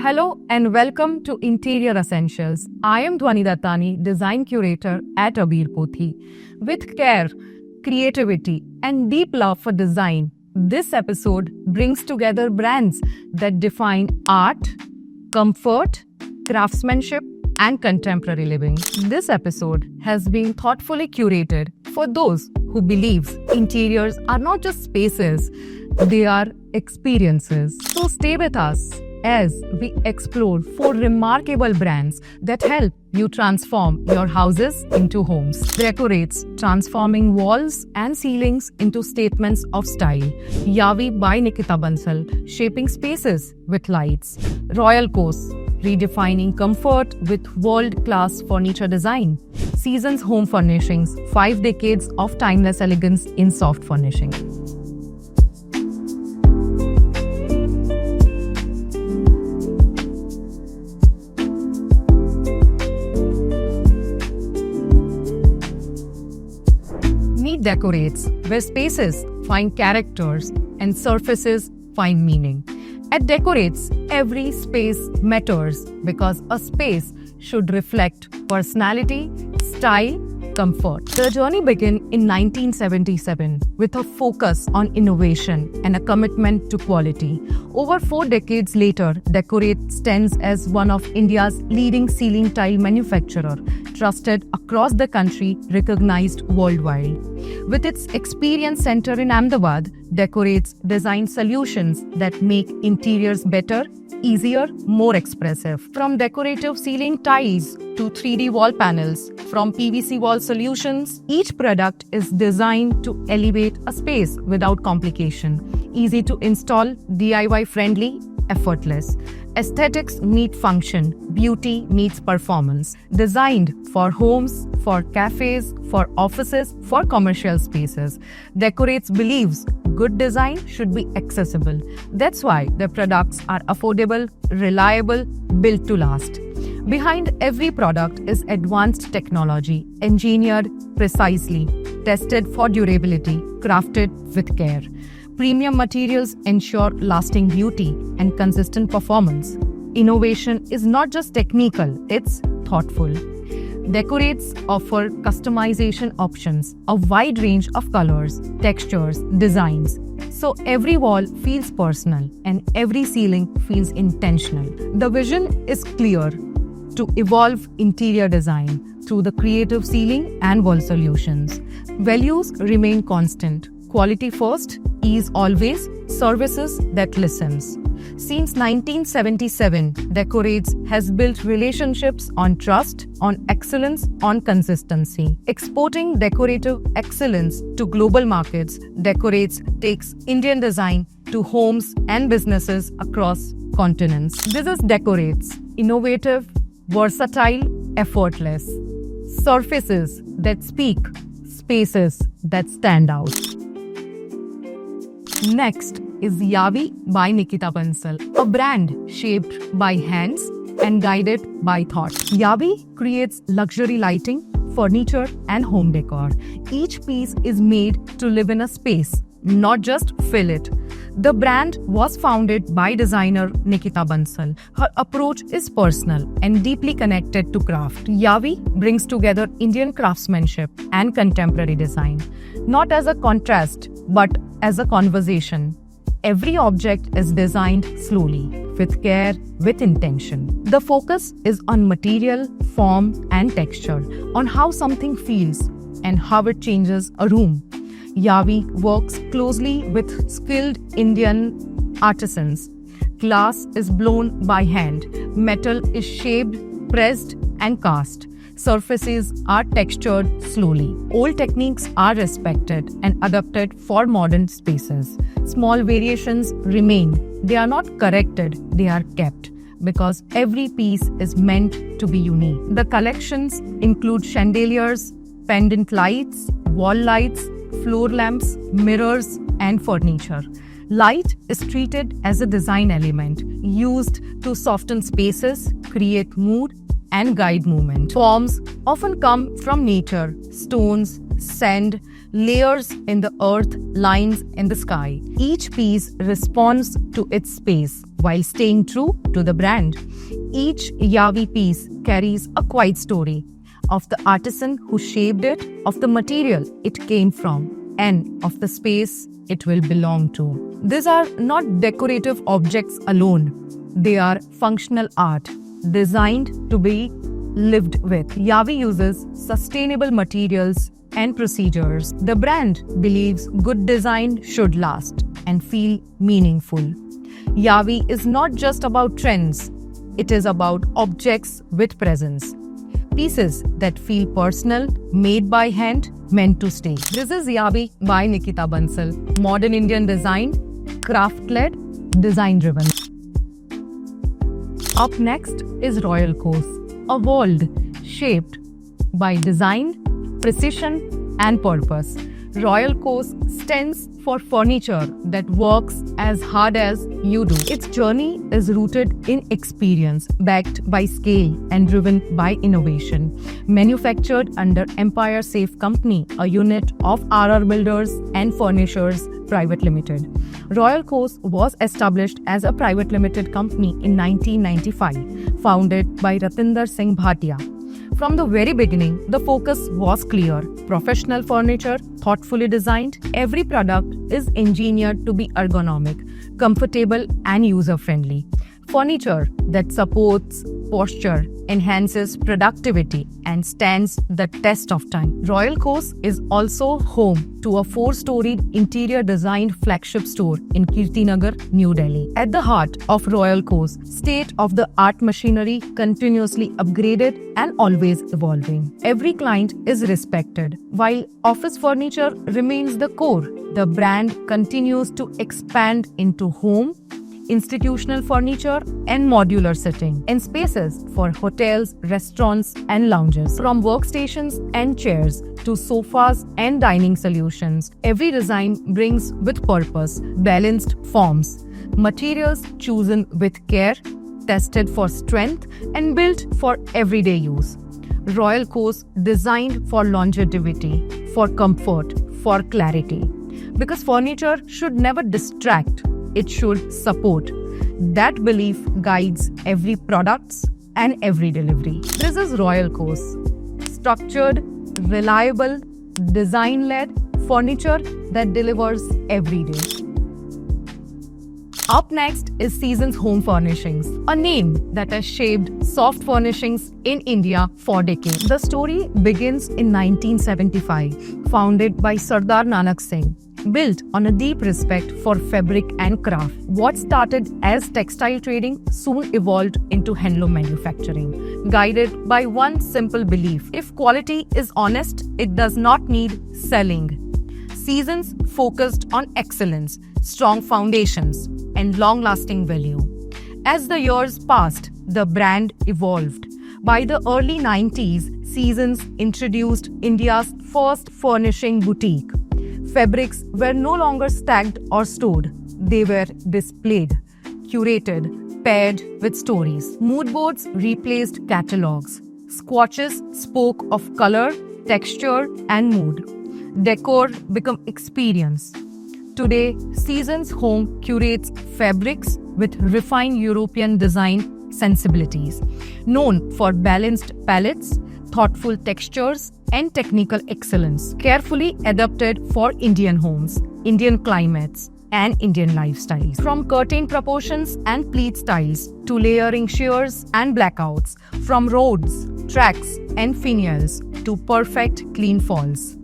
Hello and welcome to Interior Essentials. I am Dhwani Dattani, Design Curator at Abir Pothi. With care, creativity, and deep love for design, this episode brings together brands that define art, comfort, craftsmanship, and contemporary living. This episode has been thoughtfully curated for those who believe interiors are not just spaces, they are experiences. So stay with us as we explore 4 remarkable brands that help you transform your houses into homes. Decorates, transforming walls and ceilings into statements of style. Yavi by Nikita Bansal, shaping spaces with lights. Royal Coast, redefining comfort with world-class furniture design. Seasons Home Furnishings, 5 decades of timeless elegance in soft furnishing. Neat Decorates, where spaces find characters and surfaces find meaning. At Decorates, every space matters because a space should reflect personality, style, comfort. The journey began in 1977 with a focus on innovation and a commitment to quality. Over 4 decades later, Decorates stands as one of India's leading ceiling tile manufacturer, trusted across the country, recognized worldwide. With its experience center in Ahmedabad, Decorates design solutions that make interiors better, easier, more expressive. From decorative ceiling tiles to 3D wall panels, from PVC wall solutions, each product is designed to elevate a space without complication. Easy to install, DIY friendly, effortless. Aesthetics meet function, beauty meets performance. Designed for homes, for cafes, for offices, for commercial spaces. Decorates believes good design should be accessible. That's why their products are affordable, reliable, built to last. Behind every product is advanced technology, engineered precisely, tested for durability, crafted with care. Premium materials ensure lasting beauty and consistent performance. Innovation is not just technical, it's thoughtful. Decorates offer customization options, a wide range of colors, textures, designs. So every wall feels personal and every ceiling feels intentional. The vision is clear: to evolve interior design through the creative ceiling and wall solutions. Values remain constant. Quality first, ease always, services that listens. Since 1977, Decorates has built relationships on trust, on excellence, on consistency. Exporting decorative excellence to global markets, Decorates takes Indian design to homes and businesses across continents. This is Decorates, innovative, versatile, effortless. Surfaces that speak, spaces that stand out. Next is Yavi by Nikita Bansal, a brand shaped by hands and guided by thought. Yavi creates luxury lighting, furniture, and home decor. Each piece is made to live in a space, not just fill it. The brand was founded by designer Nikita Bansal. Her approach is personal and deeply connected to craft. Yavi brings together Indian craftsmanship and contemporary design, not as a contrast, but as a conversation. Every object is designed slowly, with care, with intention. The focus is on material, form, and texture, on how something feels and how it changes a room. Yavi works closely with skilled Indian artisans. Glass is blown by hand. Metal is shaped, pressed, and cast. Surfaces are textured slowly. Old techniques are respected and adapted for modern spaces. Small variations remain. They are not corrected, they are kept, because every piece is meant to be unique. The collections include chandeliers, pendant lights, wall lights, floor lamps, mirrors, and furniture. Light is treated as a design element, used to soften spaces, create mood, and guide movement. Forms often come from nature: stones, sand, layers in the earth, lines in the sky. Each piece responds to its space while staying true to the brand. Each Yavi piece carries a quiet story of the artisan who shaped it, of the material it came from, and of the space it will belong to. These are not decorative objects alone. They are functional art, designed to be lived with. Yavi uses sustainable materials and procedures. The brand believes good design should last and feel meaningful. Yavi is not just about trends, it is about objects with presence. Pieces that feel personal, made by hand, meant to stay. This is Yavi by Nikita Bansal. Modern Indian design, craft-led, design-driven. Up next is Royal Coast, a world shaped by design, precision, and purpose. Royal Coast stands for furniture that works as hard as you do. Its journey is rooted in experience, backed by scale and driven by innovation. Manufactured under Empire Safe Company, a unit of RR Builders and Furnishers Private Limited. Royal Coast was established as a private limited company in 1995, founded by Ratinder Singh Bhatia. From the very beginning, the focus was clear. Professional furniture, thoughtfully designed, every product is engineered to be ergonomic, comfortable and user-friendly. Furniture that supports posture, enhances productivity and stands the test of time. Royal Coast is also home to a 4-storied interior designed flagship store in Kirtinagar, New Delhi. At the heart of Royal Coast, state-of-the-art machinery continuously upgraded and always evolving. Every client is respected. While office furniture remains the core, the brand continues to expand into home, institutional furniture and modular sitting and spaces for hotels, restaurants and lounges. From workstations and chairs to sofas and dining solutions, every design brings with purpose, balanced forms, materials chosen with care, tested for strength and built for everyday use. Royal Coast designed for longevity, for comfort, for clarity. Because furniture should never distract, it should support. That belief guides every product and every delivery. This is Royal Coast. Structured, reliable, design-led furniture that delivers every day. Up next is Seasons Home Furnishings, a name that has shaped soft furnishings in India for decades. The story begins in 1975, founded by Sardar Nanak Singh. Built on a deep respect for fabric and craft, what started as textile trading soon evolved into handloom manufacturing, guided by one simple belief: if quality is honest, it does not need selling. Seasons focused on excellence, strong foundations, and long-lasting value. As the years passed, the brand evolved. By the early 90s, Seasons introduced India's first furnishing boutique. Fabrics were no longer stacked or stored. They were displayed, curated, paired with stories. Mood boards replaced catalogs. Swatches spoke of color, texture, and mood. Decor became experience. Today, Seasons Home curates fabrics with refined European design sensibilities. Known for balanced palettes, thoughtful textures, and technical excellence, carefully adapted for Indian homes, Indian climates, and Indian lifestyles. From curtain proportions and pleat styles to layering shears and blackouts, from roads, tracks, and finials to perfect clean falls.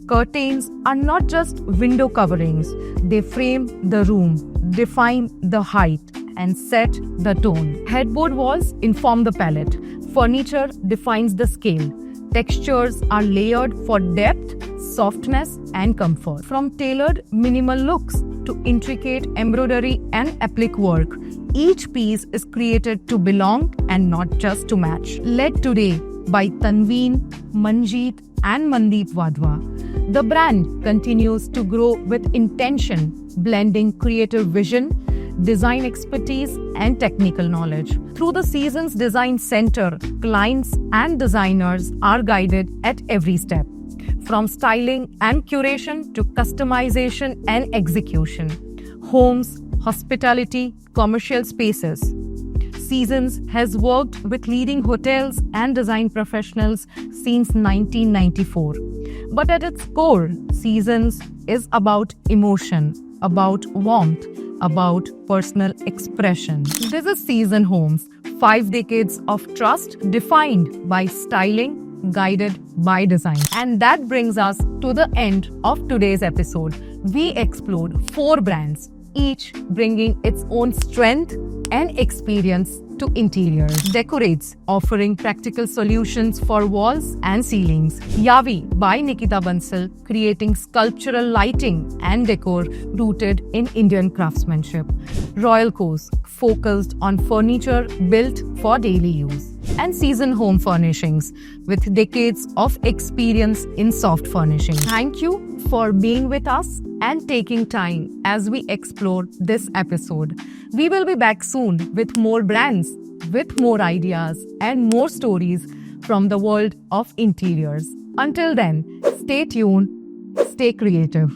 Curtains are not just window coverings, they frame the room, define the height, and set the tone. Headboard walls inform the palette. Furniture defines the scale. Textures are layered for depth, softness, and comfort. From tailored minimal looks to intricate embroidery and applique work, each piece is created to belong and not just to match. Led today by Tanveen, Manjeet, and Mandeep Wadhwa, the brand continues to grow with intention, blending creative vision, design expertise, and technical knowledge. Through the Seasons Design Center, clients and designers are guided at every step. From styling and curation to customization and execution. Homes, hospitality, commercial spaces. Seasons has worked with leading hotels and design professionals since 1994. But at its core, Seasons is about emotion, about warmth, about personal expression. This is Season Homes, 5 decades of trust defined by styling, guided by design. And that brings us to the end of today's episode. We explored 4 brands, each bringing its own strength and experience to interiors. Decorates, offering practical solutions for walls and ceilings. Yavi by Nikita Bansal, creating sculptural lighting and decor rooted in Indian craftsmanship. Royal Coast, focused on furniture built for daily use. And Season Home Furnishings, with decades of experience in soft furnishing. Thank you for being with us and taking time as we explore this episode. We will be back soon with more brands, with more ideas and more stories from the world of interiors. Until then, stay tuned, stay creative.